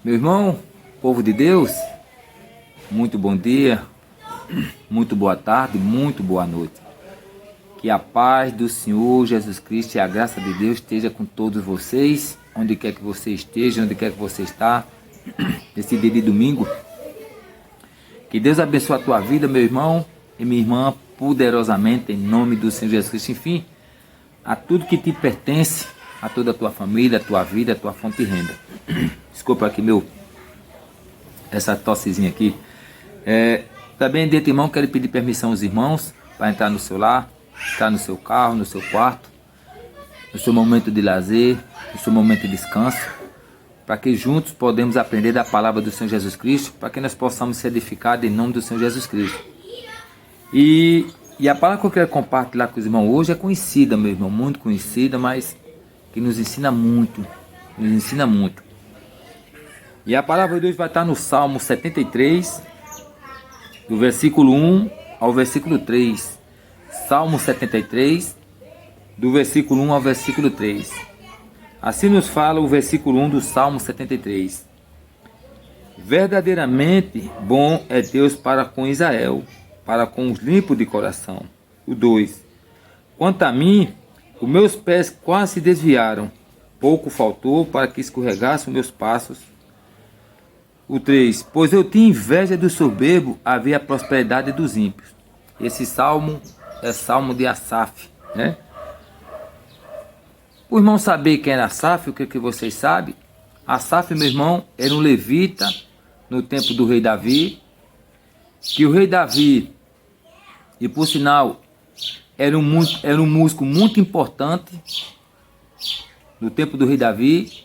Meu irmão, povo de Deus, muito bom dia, muito boa tarde, muito boa noite. Que a paz do Senhor Jesus Cristo e a graça de Deus esteja com todos vocês, onde quer que você esteja, onde quer que você está, nesse dia de domingo. Que Deus abençoe a tua vida, meu irmão e minha irmã, poderosamente, em nome do Senhor Jesus Cristo. Enfim, a tudo que te pertence, a toda a tua família, a tua vida, a tua fonte de renda. Desculpa aqui essa tossezinha aqui. Também de antemão quero pedir permissão aos irmãos para entrar no seu lar, estar no seu carro, no seu quarto, no seu momento de lazer, no seu momento de descanso, para que juntos podemos aprender da palavra do Senhor Jesus Cristo, para que nós possamos ser edificados em nome do Senhor Jesus Cristo. E a palavra que eu quero compartilhar com os irmãos hoje é conhecida, meu irmão, muito conhecida, mas que nos ensina muito, E a palavra de hoje vai estar no Salmo 73, do versículo 1 ao versículo 3. Salmo 73, do versículo 1 ao versículo 3. Assim nos fala o versículo 1 do Salmo 73. Verdadeiramente bom é Deus para com Israel, para com os limpos de coração. O 2. Quanto a mim, os meus pés quase se desviaram, pouco faltou para que escorregassem os meus passos. O 3. Pois eu tinha inveja do soberbo, havia prosperidade dos ímpios. Esse salmo é salmo de Asaf, né? O irmão saber quem era Asaf, o que vocês sabem? Asaf, meu irmão, era um levita no tempo do rei Davi, que o rei Davi, e por sinal, era um músico muito importante no tempo do rei Davi,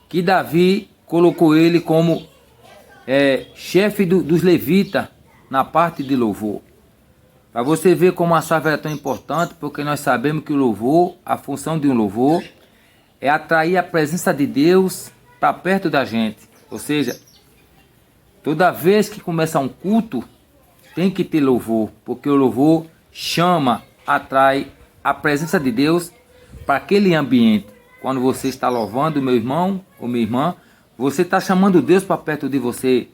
que Davi colocou ele como chefe dos levitas na parte de louvor. Para você ver como a Asaf era tão importante, porque nós sabemos que o louvor, a função de um louvor, é atrair a presença de Deus para perto da gente. Ou seja, toda vez que começa um culto, tem que ter louvor, porque o louvor chama, atrai a presença de Deus para aquele ambiente. Quando você está louvando, meu irmão ou minha irmã, você está chamando Deus para perto de você.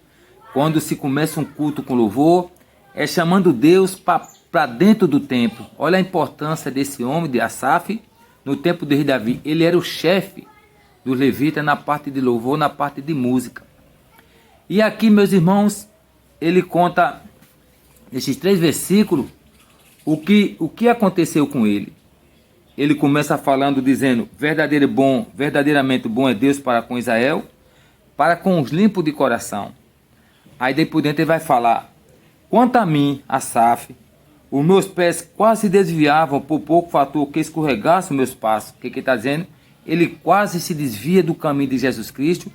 Quando se começa um culto com louvor, é chamando Deus para dentro do templo. Olha a importância desse homem, de Asaf, no tempo de rei Davi. Ele era o chefe dos levitas na parte de louvor, na parte de música. E aqui, meus irmãos, ele conta, nesses 3 versículos, o que aconteceu com ele. Ele começa falando, dizendo, verdadeiramente bom é Deus para com Israel, para com os limpos de coração. Aí daí por dentro ele vai falar, quanto a mim, Asaf, os meus pés quase se desviavam, por pouco fator que escorregasse os meus passos. O que ele está dizendo? Ele quase se desvia do caminho de Jesus Cristo,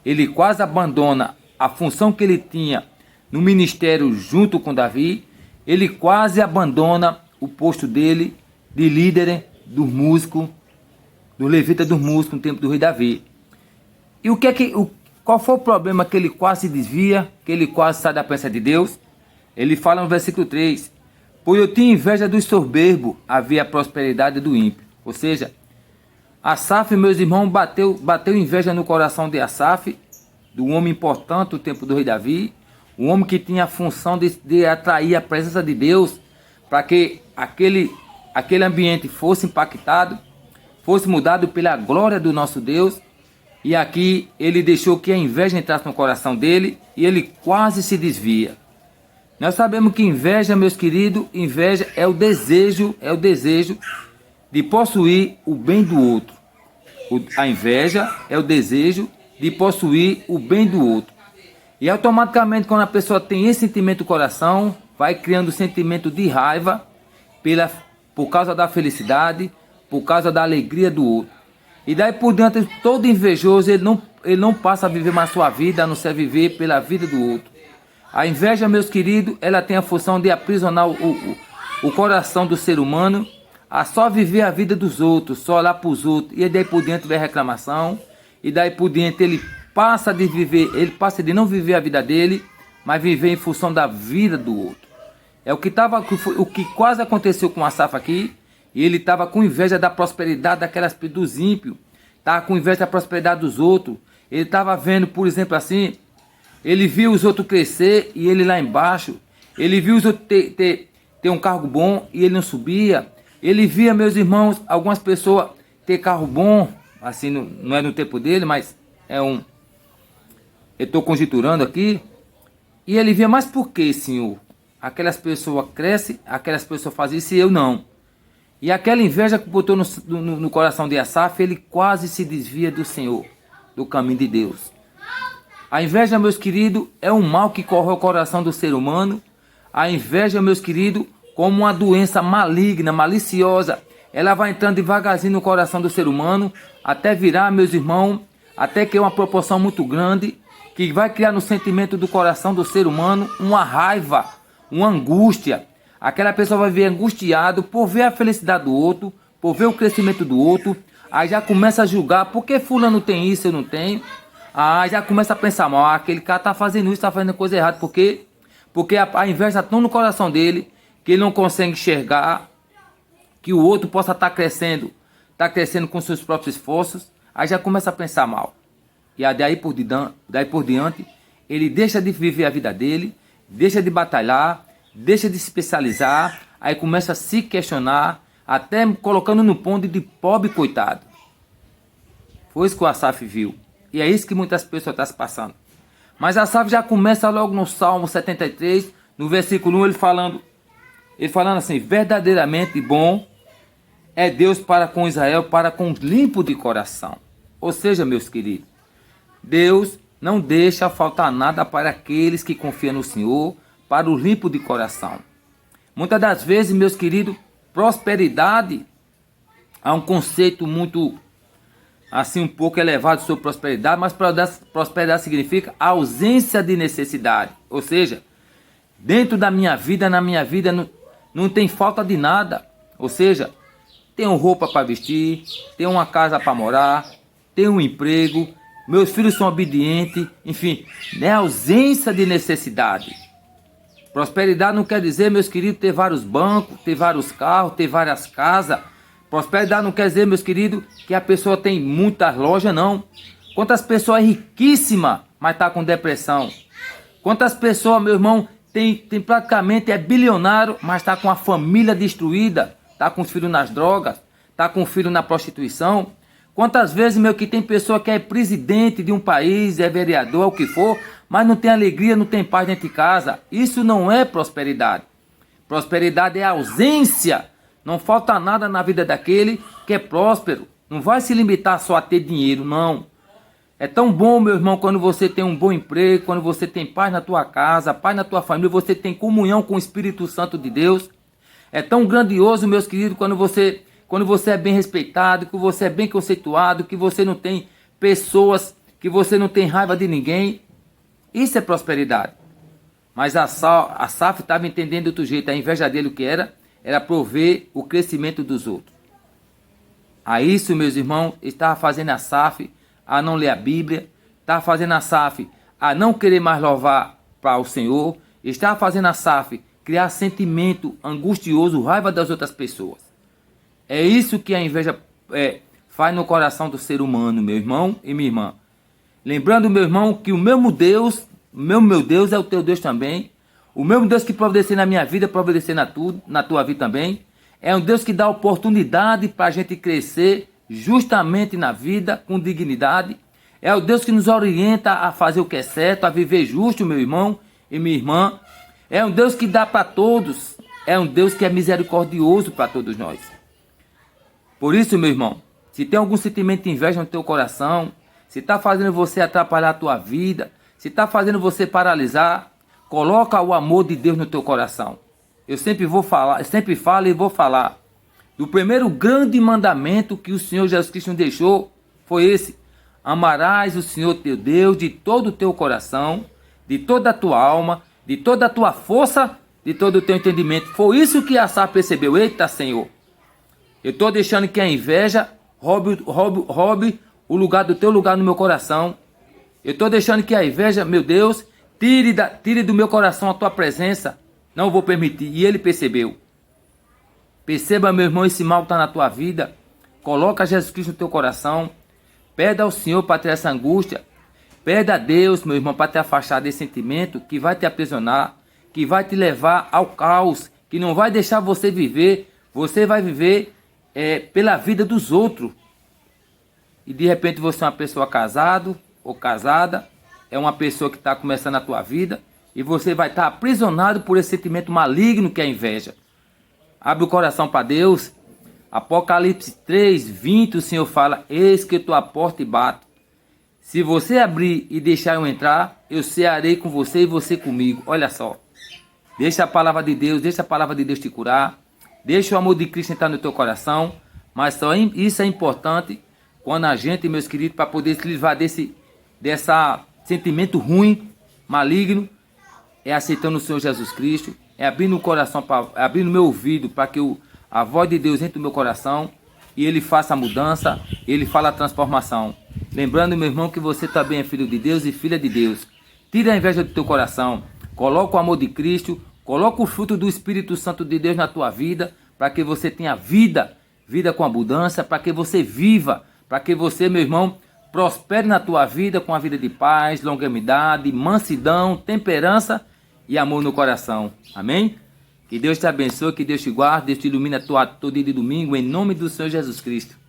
ele quase abandona a função que ele tinha no ministério junto com Davi, ele quase abandona o posto dele de líder dos músicos, do levita dos músicos no tempo do rei Davi. E qual foi o problema que ele quase se desvia, que ele quase sai da presença de Deus? Ele fala no versículo 3, pois eu tinha inveja do soberbo, havia prosperidade do ímpio. Ou seja, Asaf, meus irmãos, bateu inveja no coração de Asaf, do homem importante do tempo do rei Davi, um homem que tinha a função de atrair a presença de Deus, para que aquele ambiente fosse impactado, fosse mudado pela glória do nosso Deus. E aqui ele deixou que a inveja entrasse no coração dele e ele quase se desvia. Nós sabemos que inveja, meus queridos, inveja é o desejo de possuir o bem do outro. A inveja é o desejo de possuir o bem do outro. E automaticamente, quando a pessoa tem esse sentimento no coração, vai criando um sentimento de raiva por causa da felicidade, por causa da alegria do outro. E daí por diante, todo invejoso, ele não passa a viver mais sua vida, a não ser viver pela vida do outro. A inveja, meus queridos, ela tem a função de aprisionar o coração do ser humano a só viver a vida dos outros, só olhar para os outros. E daí por diante vem reclamação, e daí por diante ele passa de não viver a vida dele, mas viver em função da vida do outro. É o que quase aconteceu com Asaf aqui. E ele estava com inveja da prosperidade dos ímpios, estava com inveja da prosperidade dos outros. Ele estava vendo, por exemplo, assim, ele viu os outros crescer e ele lá embaixo. Ele viu os outros ter um carro bom e ele não subia. Ele via, meus irmãos, algumas pessoas ter carro bom, assim, não é no tempo dele, mas eu estou conjecturando aqui. E ele via, mas por que, Senhor? Aquelas pessoas crescem, aquelas pessoas fazem isso e eu não. E aquela inveja que botou no coração de Asaf, ele quase se desvia do Senhor, do caminho de Deus. A inveja, meus queridos, é um mal que corre ao coração do ser humano. A inveja, meus queridos, como uma doença maligna, maliciosa, ela vai entrando devagarzinho no coração do ser humano, até virar, meus irmãos, até que é uma proporção muito grande, que vai criar no sentimento do coração do ser humano uma raiva, uma angústia. Aquela pessoa vai ver angustiado por ver a felicidade do outro, por ver o crescimento do outro. Aí já começa a julgar, por que fulano tem isso, eu não tenho? Aí já começa a pensar mal, aquele cara está fazendo isso, está fazendo coisa errada. Por quê? Porque a inveja está tão no coração dele, que ele não consegue enxergar que o outro possa estar crescendo com seus próprios esforços. Aí já começa a pensar mal. E aí daí por diante, ele deixa de viver a vida dele, deixa de batalhar, deixa de se especializar, aí começa a se questionar, até colocando no ponto de pobre coitado. Foi isso que o Asaf viu. E é isso que muitas pessoas estão se passando. Mas Asaf já começa logo no Salmo 73, no versículo 1, ele falando assim, verdadeiramente bom é Deus para com Israel, para com os limpos de coração. Ou seja, meus queridos, Deus não deixa faltar nada para aqueles que confiam no Senhor, para o limpo de coração. Muitas das vezes, meus queridos, prosperidade há um conceito muito, assim, um pouco elevado sobre prosperidade, mas prosperidade significa ausência de necessidade. Ou seja, dentro da minha vida, na minha vida, não tem falta de nada. Ou seja, tenho roupa para vestir, tenho uma casa para morar, tenho um emprego, meus filhos são obedientes, enfim, é ausência de necessidade. Prosperidade não quer dizer, meus queridos, ter vários bancos, ter vários carros, ter várias casas. Prosperidade não quer dizer, meus queridos, que a pessoa tem muitas lojas, não. Quantas pessoas riquíssimas, mas está com depressão. Quantas pessoas, meu irmão, tem praticamente, é bilionário, mas está com a família destruída, está com os filhos nas drogas, está com o filho na prostituição. Quantas vezes, meu, que tem pessoa que é presidente de um país, é vereador, o que for, mas não tem alegria, não tem paz dentro de casa. Isso não é prosperidade. Prosperidade é ausência. Não falta nada na vida daquele que é próspero. Não vai se limitar só a ter dinheiro, não. É tão bom, meu irmão, quando você tem um bom emprego, quando você tem paz na tua casa, paz na tua família, você tem comunhão com o Espírito Santo de Deus. É tão grandioso, meus queridos, quando você é bem respeitado, que você é bem conceituado, que você não tem pessoas, que você não tem raiva de ninguém. Isso é prosperidade. Mas Asaf estava entendendo de outro jeito. A inveja dele o que era? Era prover o crescimento dos outros. A isso, meus irmãos, estava fazendo Asaf a não ler a Bíblia, estava fazendo Asaf a não querer mais louvar para o Senhor, estava fazendo Asaf criar sentimento angustioso, raiva das outras pessoas. É isso que a inveja faz no coração do ser humano, meu irmão e minha irmã. Lembrando, meu irmão, que o mesmo Deus, meu Deus é o teu Deus também. O mesmo Deus que providencia na minha vida, providencia na tua vida também. É um Deus que dá oportunidade para a gente crescer justamente na vida, com dignidade. É o Deus que nos orienta a fazer o que é certo, a viver justo, meu irmão e minha irmã. É um Deus que dá para todos. É um Deus que é misericordioso para todos nós. Por isso, meu irmão, se tem algum sentimento de inveja no teu coração, se está fazendo você atrapalhar a tua vida, se está fazendo você paralisar, coloca o amor de Deus no teu coração. Eu sempre falo e vou falar. O primeiro grande mandamento que o Senhor Jesus Cristo nos deixou foi esse: amarás o Senhor teu Deus de todo o teu coração, de toda a tua alma, de toda a tua força, de todo o teu entendimento. Foi isso que Asaf percebeu. Eita, Senhor, eu estou deixando que a inveja roube o lugar do teu lugar no meu coração. Eu estou deixando que a inveja, meu Deus, tire do meu coração a tua presença. Não vou permitir. E ele percebeu. Perceba, meu irmão, esse mal está na tua vida. Coloca Jesus Cristo no teu coração. Pede ao Senhor para ter essa angústia. Pede a Deus, meu irmão, para te afastar desse sentimento que vai te aprisionar, que vai te levar ao caos, que não vai deixar você viver. Você vai viver pela vida dos outros. E de repente você é uma pessoa casado ou casada, é uma pessoa que está começando a tua vida, e você vai estar aprisionado por esse sentimento maligno que é a inveja. Abre o coração para Deus. Apocalipse 3:20, o Senhor fala: eis que eu estou à porta e bato. Se você abrir e deixar eu entrar, eu cearei com você e você comigo. Olha só. Deixa a palavra de Deus te curar. Deixa o amor de Cristo entrar no teu coração. Mas só isso é importante quando a gente, meus queridos, para poder se livrar desse sentimento ruim, maligno, é aceitando o Senhor Jesus Cristo, é abrindo o coração, abrindo o meu ouvido para que a voz de Deus entre no meu coração e Ele faça a mudança, Ele fala a transformação. Lembrando, meu irmão, que você também é filho de Deus e filha de Deus. Tira a inveja do teu coração, coloca o amor de Cristo, coloca o fruto do Espírito Santo de Deus na tua vida, para que você tenha vida com abundância, para que você viva, para que você, meu irmão, prospere na tua vida com a vida de paz, longanimidade, mansidão, temperança e amor no coração. Amém? Que Deus te abençoe, que Deus te guarde, Deus te ilumine todo dia de domingo, em nome do Senhor Jesus Cristo.